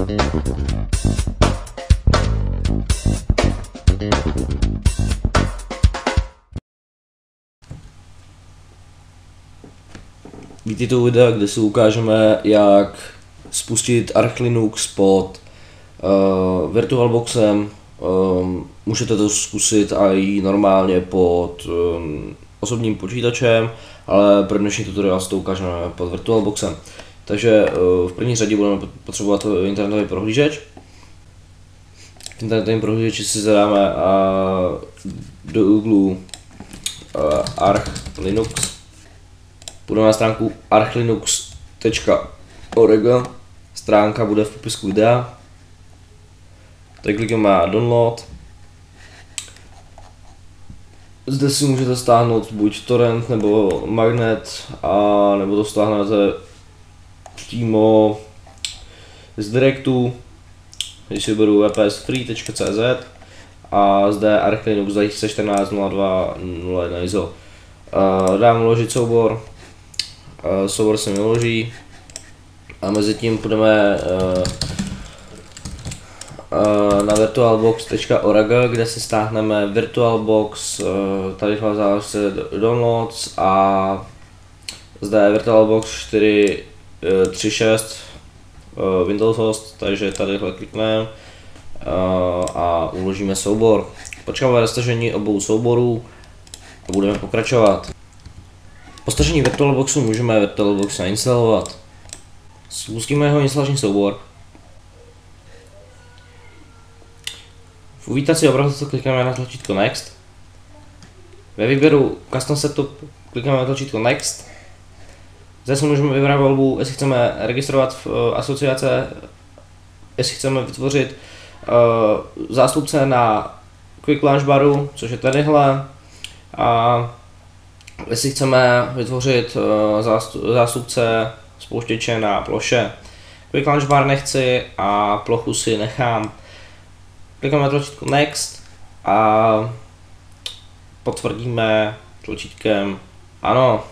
Víte to videa, kde si ukážeme, jak spustit Arch Linux pod VirtualBoxem. Můžete to zkusit i normálně pod osobním počítačem, ale pro dnešní tutoriál si to ukážeme pod VirtualBoxem. Takže v první řadě budeme potřebovat internetový prohlížeč. V internetovém prohlížeči si zadáme do Google Arch Linux. Půjdeme na stránku archlinux.org. Stránka bude v popisku videa. Tady klikneme na download. Zde si můžete stáhnout buď torrent nebo magnet, nebo to stáhnete přímo z directu. Když si beru wpsfree.cz a zde Arch Linux 2014.02.01 ISO. Dám uložit soubor. Soubor se mi uloží a mezi tím půjdeme na virtualbox.org, kde si stáhneme VirtualBox, tady se downloads a zde je VirtualBox 4.3.6 Windows host, takže tady klikneme a uložíme soubor. Počkáme na stažení obou souborů a budeme pokračovat. Po stažení VirtualBoxu můžeme VirtualBox nainstalovat. Spustíme jeho instalační soubor. V uvítací obrazovce klikneme na tlačítko Next. Ve výběru Custom Setup klikneme na tlačítko Next. Zde si můžeme vybrat volbu, jestli chceme registrovat v asociace, jestli chceme vytvořit zástupce na Quick Launch Baru, což je tadyhle, a jestli chceme vytvořit zástupce spouštěče na ploše. Quick Launch Bar nechci a plochu si nechám. Klikneme na tlačítko Next a potvrdíme tlačítkem ano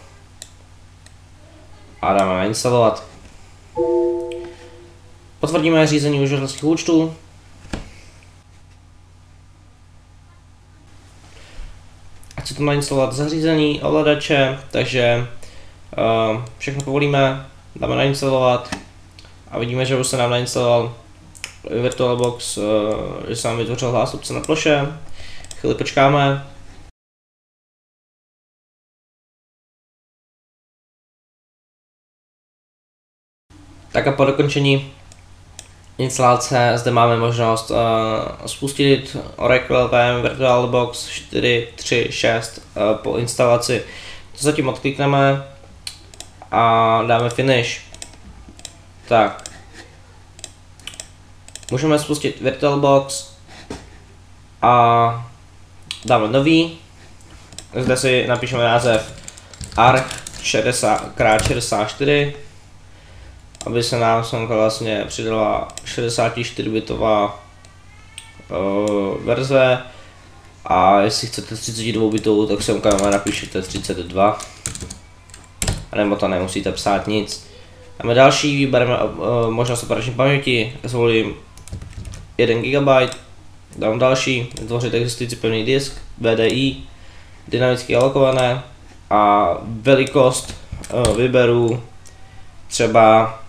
a dáme nainstalovat. Potvrdíme řízení uživatelských účtů. Chci to nainstalovat zařízení, ovladače, takže všechno povolíme, dáme nainstalovat a vidíme, že už se nám nainstaloval VirtualBox, že se nám vytvořil zástupce na ploše. Chvíli počkáme. Tak a po dokončení instalace zde máme možnost spustit Oracle VM VirtualBox 4.3.6 po instalaci. To zatím odklikneme a dáme Finish. Tak. Můžeme spustit VirtualBox a dáme nový. Zde si napíšeme název Arch 60x64, aby se nám vlastně přidala 64-bitová verze, a jestli chcete 32-bitovou, tak sem napíšete 32, nebo to nemusíte psát nic. Dáme další, vybereme možnost operační paměti, zvolím 1 GB, dám další, vytvořit existující pevný disk, VDI, dynamicky alokované, a velikost vyberu třeba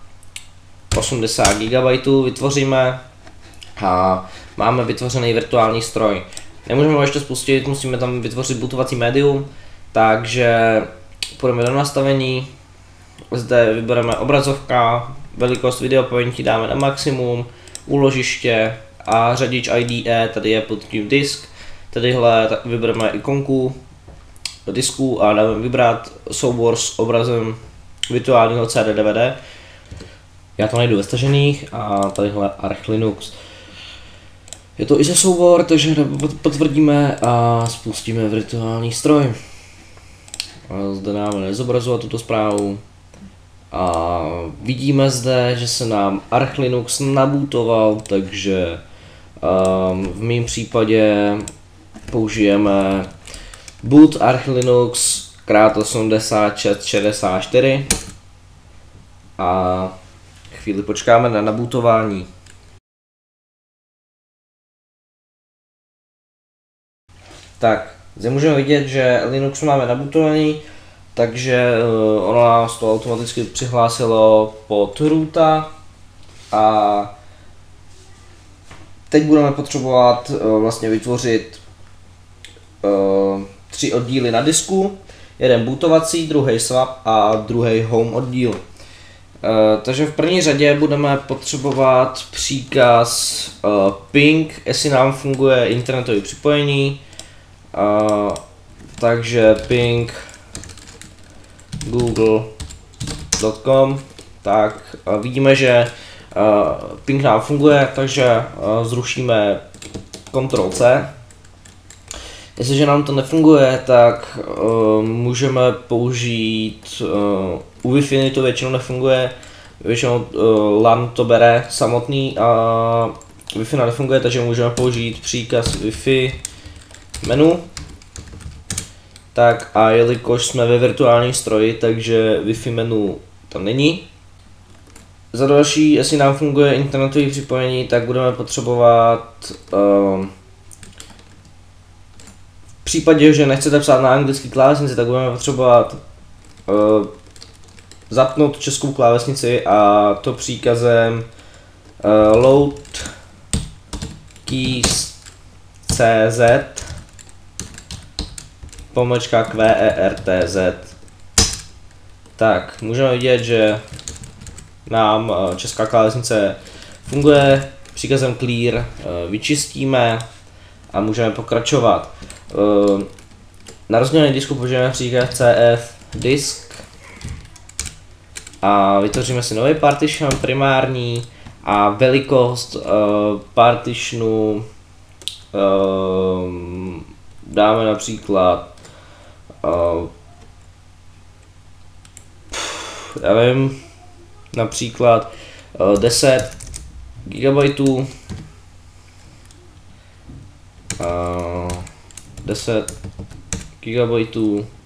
80 GB vytvoříme a máme vytvořený virtuální stroj. Nemůžeme ho ještě spustit, musíme tam vytvořit bootovací médium, takže půjdeme do nastavení, zde vybereme obrazovka, velikost videopaměti dáme na maximum, úložiště a řadič IDE, tady je pod tím disk, tadyhle vybereme ikonku disku a dáme vybrat soubor s obrazem virtuálního CD DVD. Já to najdu ve stažených a tadyhle Arch Linux. Je to ISO soubor, takže potvrdíme a spustíme virtuální stroj. A zde dáme nezobrazovat tuto zprávu. A vidíme zde, že se nám Arch Linux nabootoval, takže v mém případě použijeme boot Arch Linux krát 8664 a chvíli počkáme na nabootování. Tak, zde můžeme vidět, že Linux máme nabutovaný, takže ono nás to automaticky přihlásilo pod roota a teď budeme potřebovat vlastně vytvořit 3 oddíly na disku, jeden bootovací, druhý swap a druhý home oddíl. Takže v první řadě budeme potřebovat příkaz ping, jestli nám funguje internetové připojení. Takže ping google.com. Tak vidíme, že ping nám funguje, takže zrušíme Ctrl+C. Jestliže nám to nefunguje, tak můžeme použít, u Wi-Fi to většinou nefunguje, většinou LAN to bere samotný a Wi-Fi nefunguje, takže můžeme použít příkaz Wi-Fi menu. Tak a jelikož jsme ve virtuálním stroji, takže Wi-Fi menu tam není. Za další, jestli nám funguje internetové připojení, tak budeme potřebovat v případě, že nechcete psát na anglické klávesnici, tak budeme potřebovat zapnout českou klávesnici a to příkazem load keys cz _QERTZ. Tak, můžeme vidět, že nám česká klávesnice funguje, příkazem clear vyčistíme a můžeme pokračovat. Na rozdělený disku použijeme příkaz cf disk a vytvoříme si nový partition primární a velikost partitionu dáme například já nevím, například 10 GB, 10 GB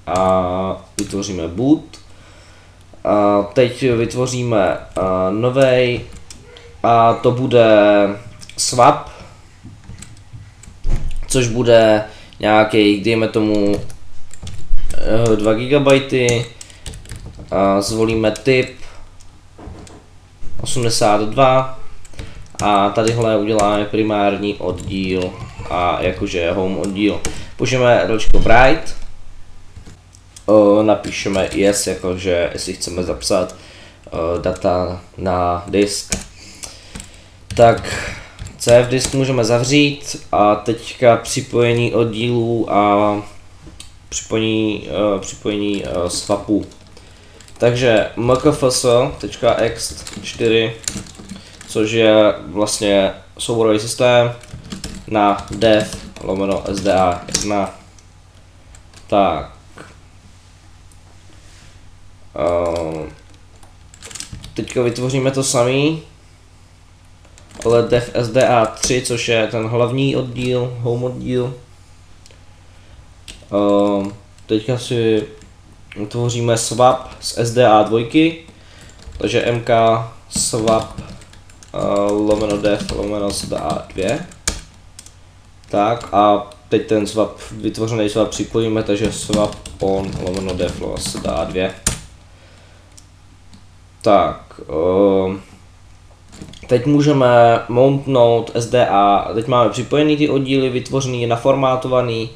a vytvoříme boot. A teď vytvoříme novej a to bude swap, což bude nějaký, dejme tomu 2 GB. Zvolíme typ 82 a tadyhle uděláme primární oddíl a jakože home oddíl. Použijeme ročko write, napíšeme yes, jakože jestli chceme zapsat data na disk. Tak CF disk můžeme zavřít a teďka připojení oddílů a připojení swapu. Takže mkfs.ext4, což je vlastně souborový systém na dev/sda1. Tak. Teďka vytvoříme to samý, ale dev sda3, což je ten hlavní oddíl, home oddíl. Teďka si utvoříme swap z SDA2, takže mk swap /dev/sda2. Tak a teď ten swap, vytvořený swap připojíme, takže swap on /dev/sda2. Tak, teď můžeme mountnout SDA, teď máme připojený ty oddíly, vytvořený, naformátovaný.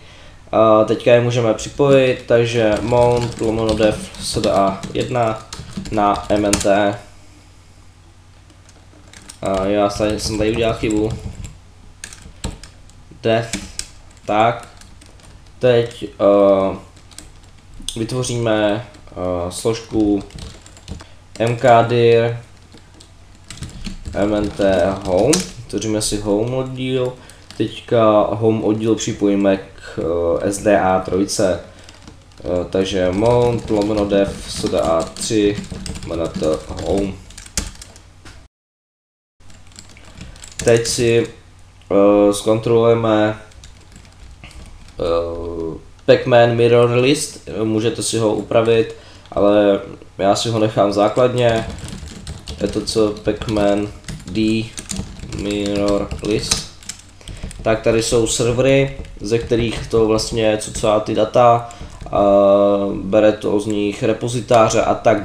Teďka je můžeme připojit, takže mount /dev/sda1 na mnt. Já jsem tady udělal chybu. Dev. Tak. Teď vytvoříme složku mkdir mnt home. Vytvoříme si home oddíl. Teďka home oddíl připojíme k SDA3, takže mount /dev/sda3 mnt home. Teď si zkontrolujeme pacman mirror list, můžete si ho upravit, ale já si ho nechám základně. Je to co pacman d mirror list. Tak tady jsou servery, ze kterých to vlastně cucá ty data, bere to z nich repozitáře a tak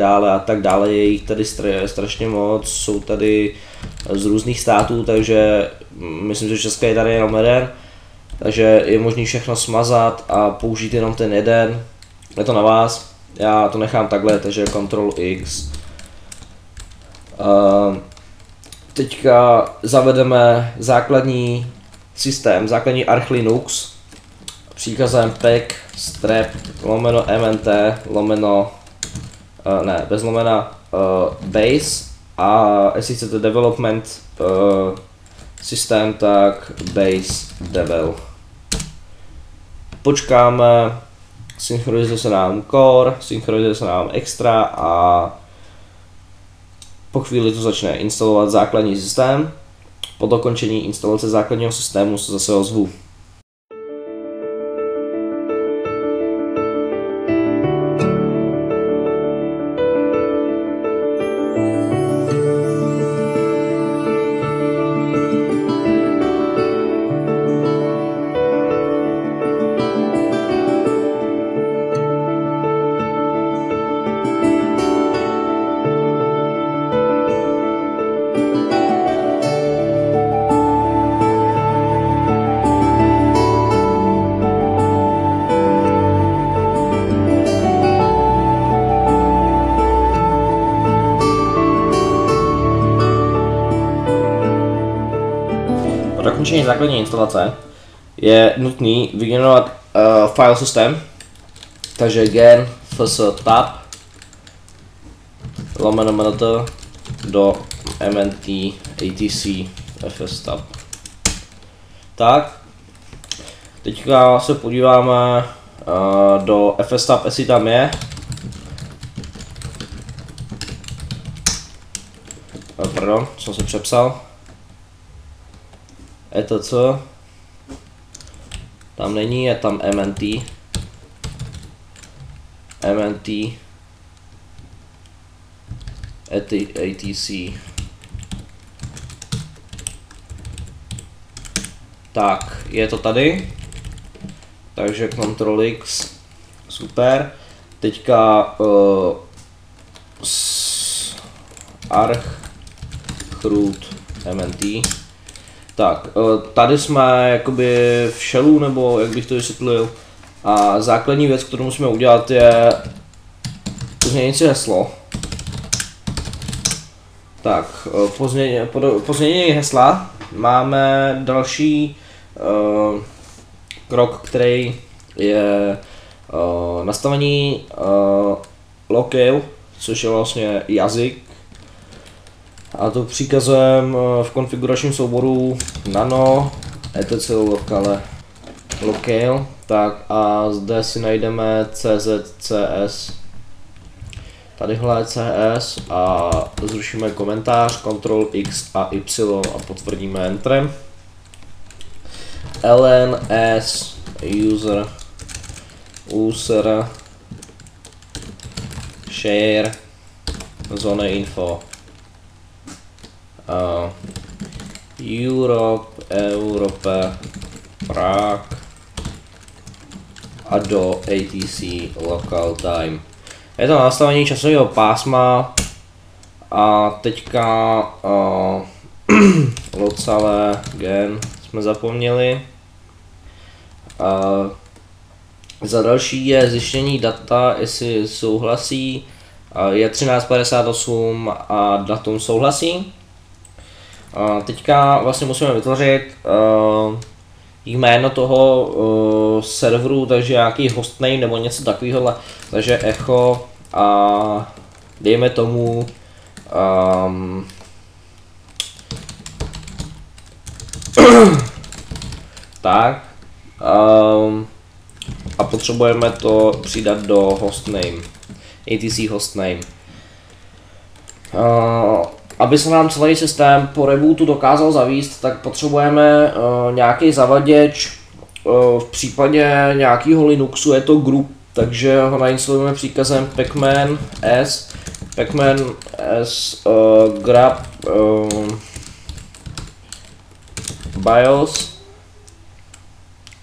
dále, je jich tady strašně moc, jsou tady z různých států, takže myslím, že České je tady jenom jeden, takže je možný všechno smazat a použít jenom ten jeden, je to na vás, já to nechám takhle, takže Ctrl X. Teďka zavedeme základní systém, základní Arch Linux příkazem pack strap lomeno mnt lomeno bez lomena base, a jestli chcete development systém, tak base devel. Počkáme, synchronizuje se nám core, synchronizuje se nám extra a po chvíli to začne instalovat základní systém. Po dokončení instalace základního systému se zase ozvu. Po dokončení základní instalace je nutný vygenerovat file systém, takže gen fstab lomeno mnt do mnt atc fstab. Tak, teďka se podíváme do fstab, jestli tam je. Pardon, jsem se přepsal. etc. Tam není, je tam mnt. atc. Tak, je to tady. Takže Ctrl X. Super. Teďka arch root mnt. Tak, tady jsme jakoby v shellu, nebo jak bych to vysvětlil. A základní věc, kterou musíme udělat, je změnit si heslo. Tak, po změnění hesla máme další krok, který je nastavení locale, což je vlastně jazyk. A to příkazem v konfiguračním souboru nano etc locale. Tak a zde si najdeme czcs. Tadyhle CS a zrušíme komentář, Ctrl X a Y a potvrdíme Enterem. lns user share zone info Europe Prague a do ATC local time. Je to nastavení časového pásma a teďka locale gen jsme zapomněli. Za další je zjištění data, jestli souhlasí, je 1358 a datum souhlasí. Teďka vlastně musíme vytvořit jméno toho serveru, takže nějaký hostname nebo něco takového, takže echo a dejme tomu tak a potřebujeme to přidat do hostname, ATC hostname. Aby se nám celý systém po rebootu dokázal zavést, tak potřebujeme nějaký zavaděč. V případě nějakého Linuxu je to group, takže ho nainstalujeme příkazem pacman s grab BIOS.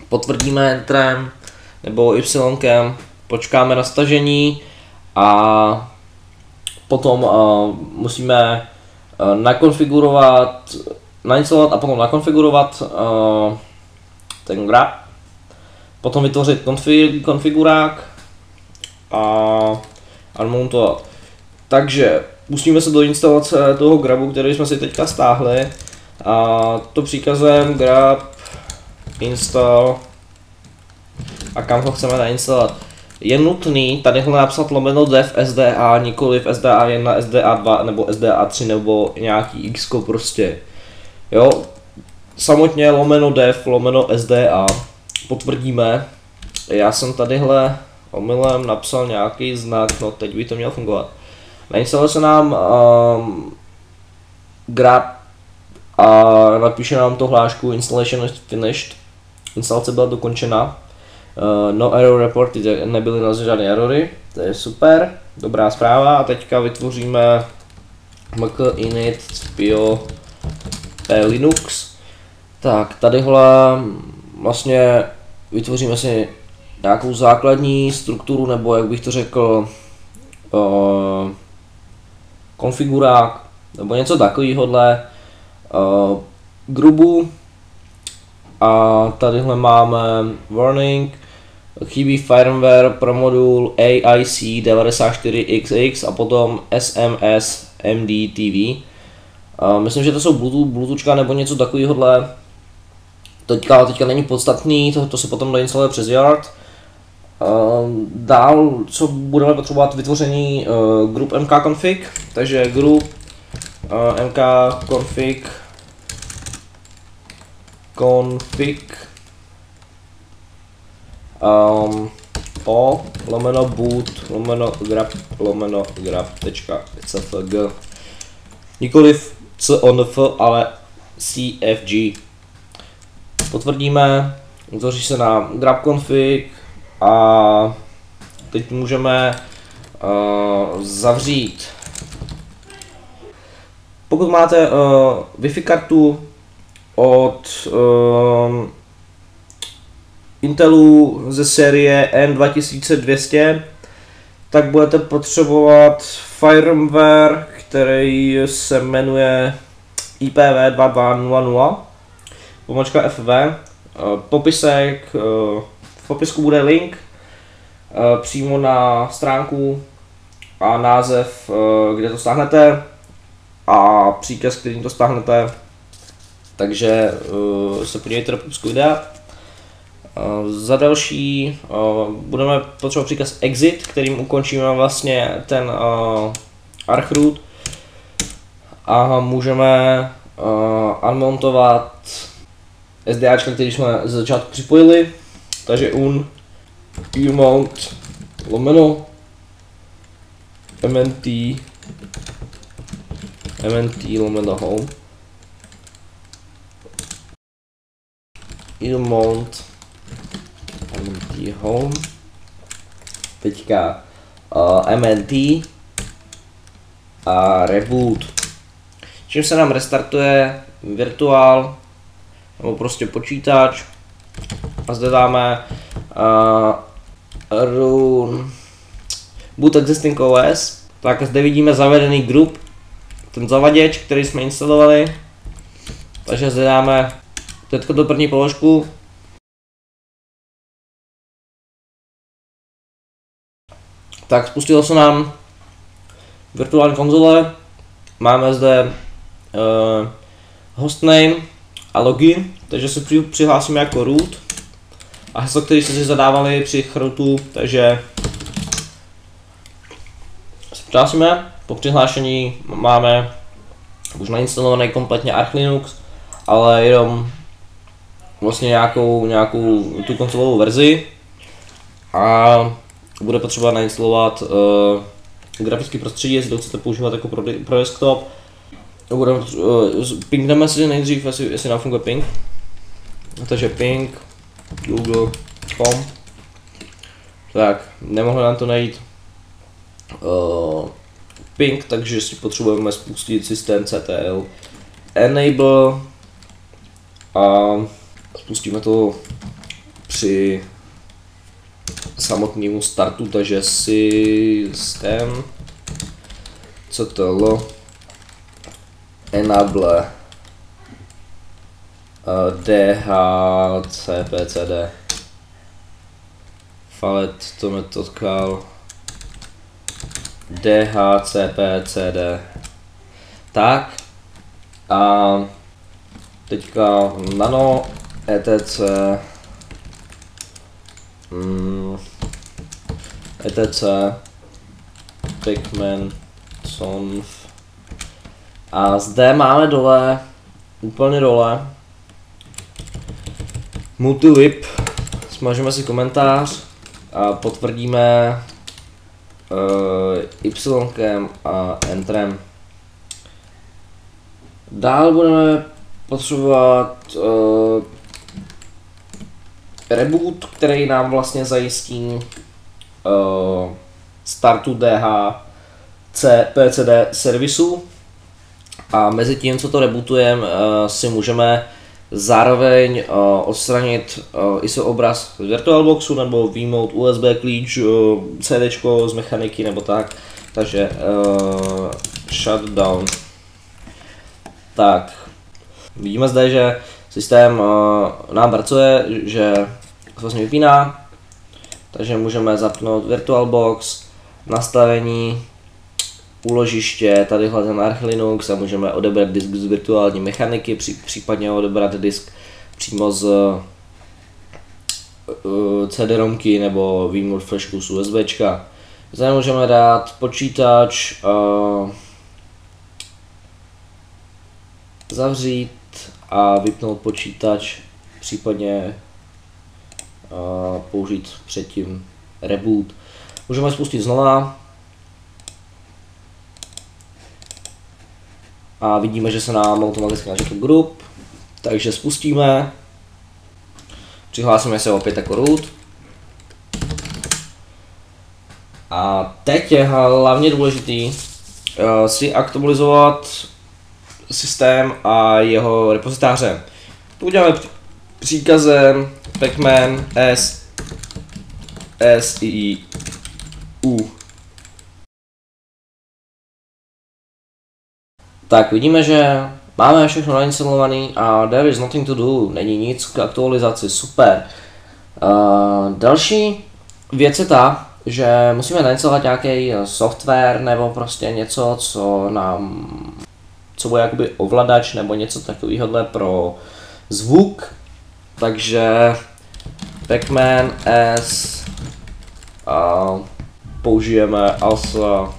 potvrdíme Enterem nebo Y, počkáme na stažení a potom musíme nainstalovat a potom nakonfigurovat ten grab, potom vytvořit konfigurák a unmountovat. Takže pustíme se do instalace toho grabu, který jsme si teďka stáhli, a to příkazem grab install a kam ho chceme nainstalovat. Je nutný tadyhle napsat /dev SDA, nikoliv SDA1, SDA2 nebo SDA3 nebo nějaký X prostě. Jo, samotně /dev SDA potvrdíme. Já jsem tadyhle omylem napsal nějaký znak, no teď by to mělo fungovat. Nainstaluje se nám grab a napíše nám to hlášku installation is finished. Instalace byla dokončena. No error reported, nebyly nalezeny žádné erory, to je super, dobrá zpráva. A teďka vytvoříme mk init pio linux. Tak tadyhle vlastně vytvoříme si nějakou základní strukturu, nebo jak bych to řekl, konfigurák nebo něco takovýhodle, grubu. A tadyhle máme warning, chybí firmware pro modul AIC94XX a potom SMS MDTV. Myslím, že to jsou Bluetoothčka nebo něco takovýhodle. Teďka není podstatný, to se potom doinstaluje přes Yard. Dál, co budeme potřebovat, vytvoření group mkconfig, takže group mkconfig o boot grab.cfg, nikoliv conf, ale cfg. Potvrdíme, utvoří se nám grab config a teď můžeme zavřít. Pokud máte Wi-Fi kartu od Intelu ze série N2200, tak budete potřebovat firmware, který se jmenuje IPv2200 pomočka FV. Popisek, v popisku bude link přímo na stránku a název, kde to stáhnete, a příkaz, kterým to stáhnete. Takže se podívejte do popisku videa. Za další budeme potřebovat příkaz exit, kterým ukončíme vlastně ten archroot a můžeme unmountovat SDAčka, který jsme ze začátku připojili. Takže umount mnt home umount home, teďka mnt a reboot, čím se nám restartuje virtuál nebo prostě počítač, a zde dáme run boot existing OS. Tak zde vidíme zavedený group, ten zavaděč, který jsme instalovali, takže zde dáme teďka do první položku. Tak spustilo se nám virtuální konzole, máme zde hostname a login, takže se přihlásíme jako root a heslo, který jste si zadávali při rootu, takže se přihlásíme. Po přihlášení máme už nainstalovaný kompletně Arch Linux, ale jenom vlastně nějakou tu konzolovou verzi, a bude potřeba nainstalovat grafický prostředí, jestli to chcete používat jako pro desktop. Pingneme si nejdřív, jestli nám funguje ping. Takže ping google.com. Tak, nemohlo nám to najít ping, takže si potřebujeme spustit systém CTL enable a spustíme to při samotnému startu, takže systém ctl enable dhcpcd falet to method call dhcpcd. Tak a teďka nano etc etc pacman conf a zde máme dole, úplně dole, multilib, smažeme si komentář a potvrdíme y a enterem. Dál budeme potřebovat reboot, který nám vlastně zajistí startu DHCPCD servisu. A mezi tím, co to rebootujeme, si můžeme zároveň odstranit ISO obraz z VirtualBoxu nebo vyjmout USB klíč, CD z mechaniky nebo tak. Takže shutdown. Tak, vidíme zde, že systém nám pracuje, že se vlastně vypíná, takže můžeme zapnout VirtualBox, nastavení, úložiště, tadyhle ten Arch Linux a můžeme odebrat disk z virtuální mechaniky, případně odebrat disk přímo z CD-romky nebo vyjmout flashku z USBčka. Zde můžeme dát počítač, zavřít a vypnout počítač, případně použít předtím reboot. Můžeme spustit znova a vidíme, že se nám automaticky načetl group, takže spustíme, přihlásíme se opět jako root. A teď je hlavně důležitý si aktualizovat systém a jeho repozitáře. To uděláme příkazem pacman siu. Tak vidíme, že máme všechno nainstalované a there is nothing to do, není nic k aktualizaci, super. Další věc je ta, že musíme nainstalovat nějaký software nebo prostě něco, co bude jakoby ovladač nebo něco takového pro zvuk. Takže pacman s použijeme also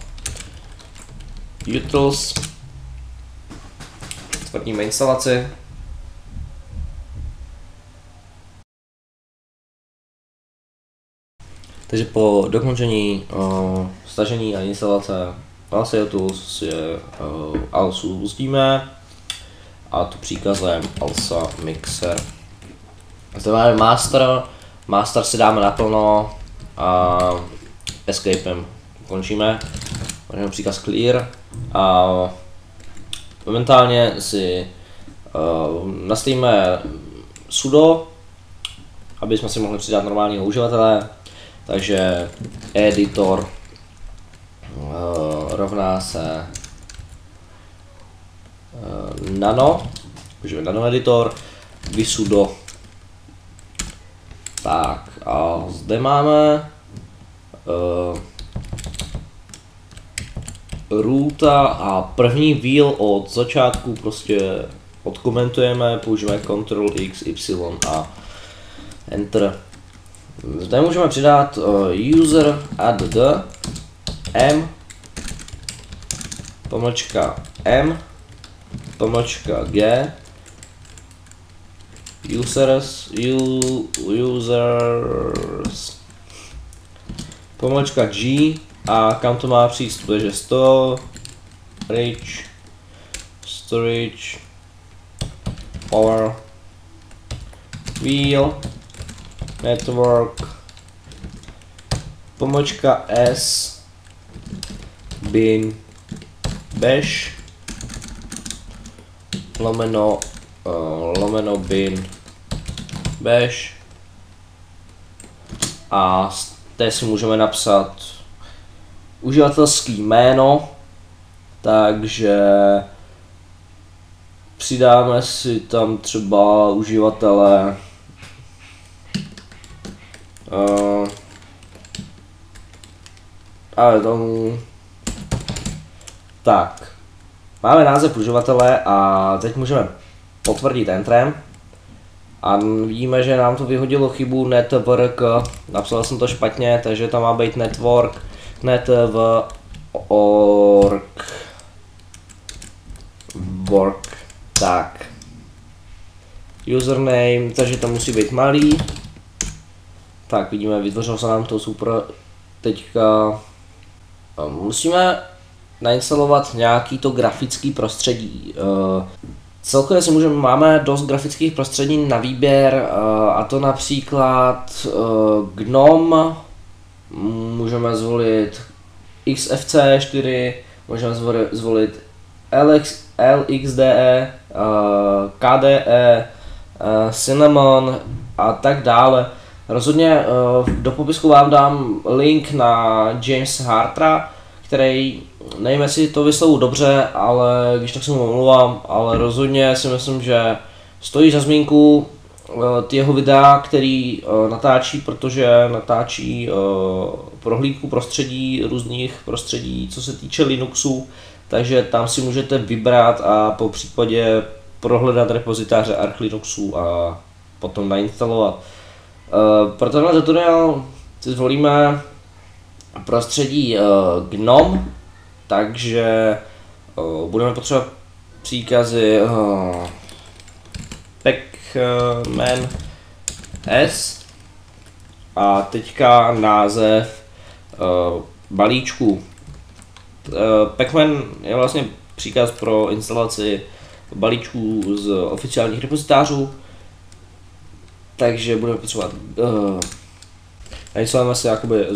utils, tvrdíme instalaci. Takže po dokončení stažení a instalace ALSA Tools je ALSA pustíme a to příkazem ALSA Mixer. Zde máme master si dáme naplno a escapem končíme. Můžeme příkaz clear a momentálně si nastavíme sudo, aby jsme si mohli přidat normálního uživatele. Takže editor rovná se nano, použijeme nano editor, visudo. Tak a zde máme roota a první wheel od začátku prostě odkomentujeme, použijeme Ctrl X, Y a Enter. Zde můžeme přidat user add m g users g a kam to má přijít, protože storage power wheel network s bin bash lomeno bin bash a zde si můžeme napsat uživatelský jméno, takže přidáme si tam třeba uživatele ale tomu tak. Máme název uživatele a teď můžeme potvrdit Enterem. A vidíme, že nám to vyhodilo chybu network, napsal jsem to špatně, takže tam má být network, work, tak. Username, takže to musí být malý. Tak vidíme, vytvořilo se nám to super. Teďka musíme nainstalovat nějaký to grafický prostředí. Celkově si máme dost grafických prostředí na výběr, a to například GNOME, můžeme zvolit XFC4, můžeme zvolit LXDE, KDE, Cinnamon a tak dále. Rozhodně do popisku vám dám link na James Hartera, který, nevím jestli to vyslovu dobře, ale když tak se mu omlouvám, ale rozhodně si myslím, že stojí za zmínku ty jeho videa, který natáčí, protože natáčí prohlídku prostředí, různých prostředí, co se týče Linuxu, takže tam si můžete vybrat a po případě prohledat repozitáře Arch Linuxu a potom nainstalovat. Pro tenhle tutoriál si zvolíme prostředí GNOME, takže budeme potřebovat příkazy pacman s a teďka název balíčku. Pacman je vlastně příkaz pro instalaci balíčků z oficiálních repozitářů, takže budeme potřebovat nainstalujeme si jakoby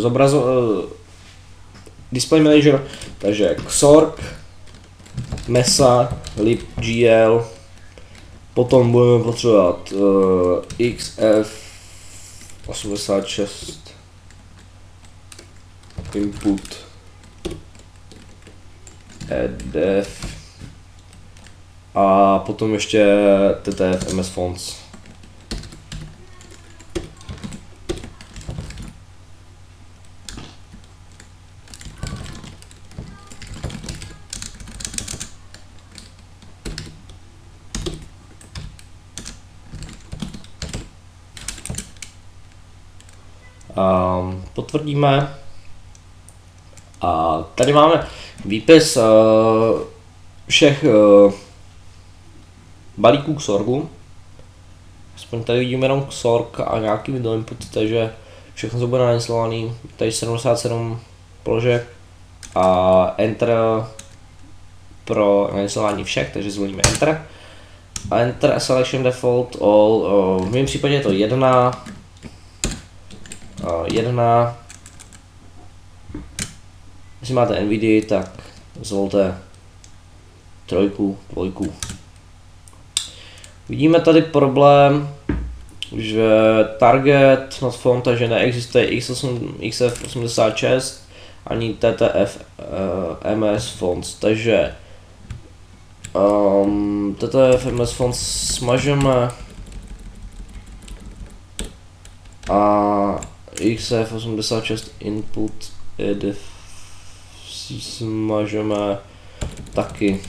display manager, takže xorg, mesa, libgl, potom budeme potřebovat xf86 input edf a potom ještě ttf ms fonts. Potvrdíme a tady máme výpis všech balíků Xorgu. Aspoň tady vidíme jenom Xorg a nějaký video input, takže všechno to bude nainstalovaný. Tady 77 položek a Enter pro nainstalování všech, takže zvolíme Enter. A Enter Selection Default All, v mém případě je to 1. Jestli máte NVIDIA, tak zvolte 3, 2. Vidíme tady problém, že target not found, takže neexistuje XF86 ani TTF MS fonts, takže TTF MS fonts smažeme a XF86 input edf smažeme taky.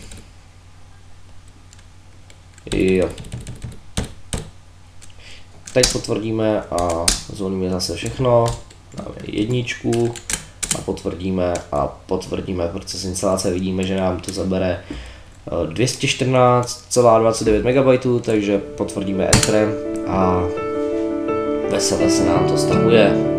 Jo. Teď potvrdíme a zvolíme zase všechno. Dáme 1 a potvrdíme proces instalace. Vidíme, že nám to zabere 214,29 MB, takže potvrdíme Enterem a vesele se nám to stahuje.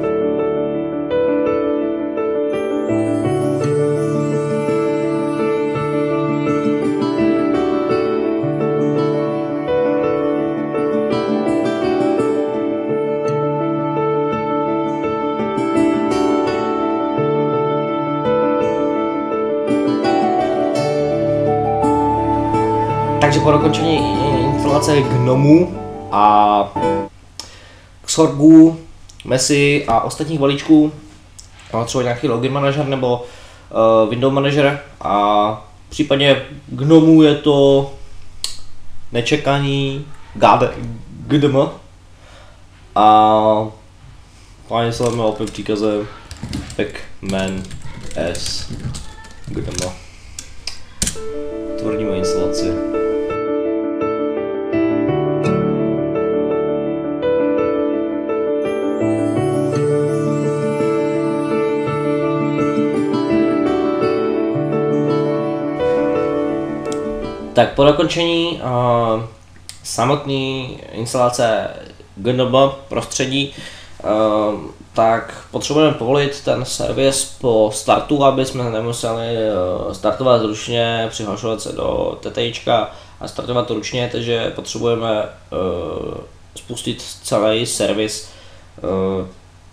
Takže po dokončení instalace GNOME a Xorgu Mesy a ostatních balíčků, třeba nějaký login manažer nebo window manager, a případně GNOMu je to nečekaný GDM a páně sledujeme opět příkazem pacman s GDM. Tvrdíme instalaci. Tak po dokončení samotné instalace GNOME prostředí, tak potřebujeme povolit ten servis po startu, aby jsme nemuseli startovat ručně, přihlašovat se do TTIčka a startovat to ručně, takže potřebujeme spustit celý servis.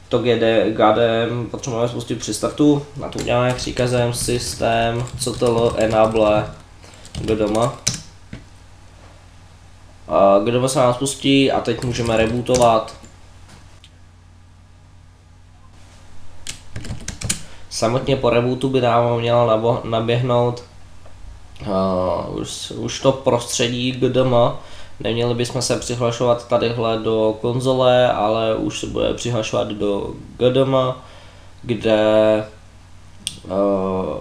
To GDM potřebujeme spustit při startu, na to uděláme příkazem system ctl enable GDM. GDM se nám spustí a teď můžeme rebootovat. Samotně po rebootu by nám měla naběhnout už to prostředí GDM. Neměli bychom se přihlašovat tadyhle do konzole, ale už se bude přihlašovat do GDM, kde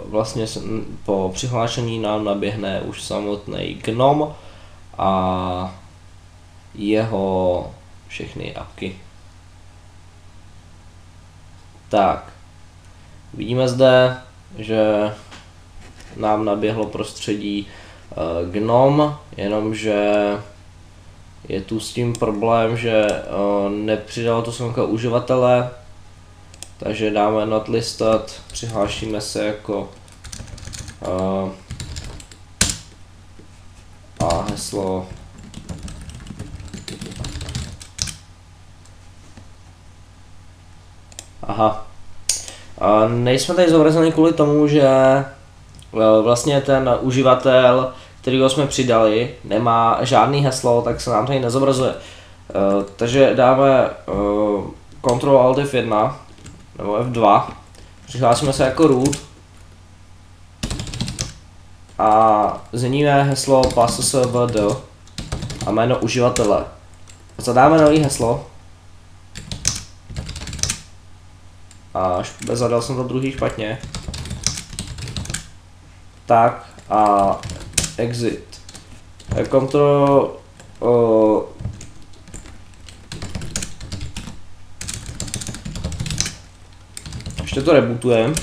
vlastně po přihlášení nám naběhne už samotný GNOME a jeho všechny apky. Tak, vidíme zde, že nám naběhlo prostředí GNOME, jenomže je tu s tím problém, že nepřidalo to semka uživatele, takže dáme not listed, přihlášíme se jako a heslo nejsme tady zobrazeni kvůli tomu, že vlastně ten uživatel, kterýho jsme přidali, nemá žádný heslo, tak se nám tady nezobrazuje. Takže dáme Ctrl Alt F1 nebo F2, přihlásíme se jako root a změníme heslo passwd a jméno uživatele. Zadáme nový heslo a zadal jsem to druhý špatně. Tak a exit. Ctrl ještě to rebootujeme.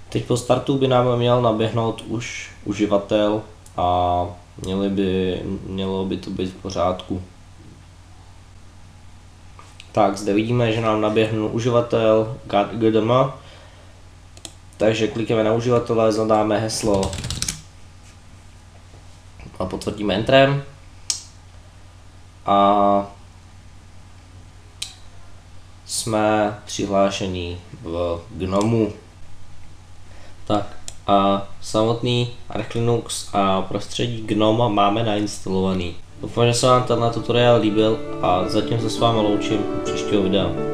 Teď po startu by nám měl naběhnout už uživatel a mělo by to být v pořádku. Tak, zde vidíme, že nám naběhnul uživatel GDM, takže klikneme na uživatele, zadáme heslo a potvrdíme Enterem a jsme přihlášení v GNOMu. Tak a samotný Arch Linux a prostředí GNOME máme nainstalovaný. Doufám, že se vám tenhle tutoriál líbil a zatím se s vámi loučím u příštího videa.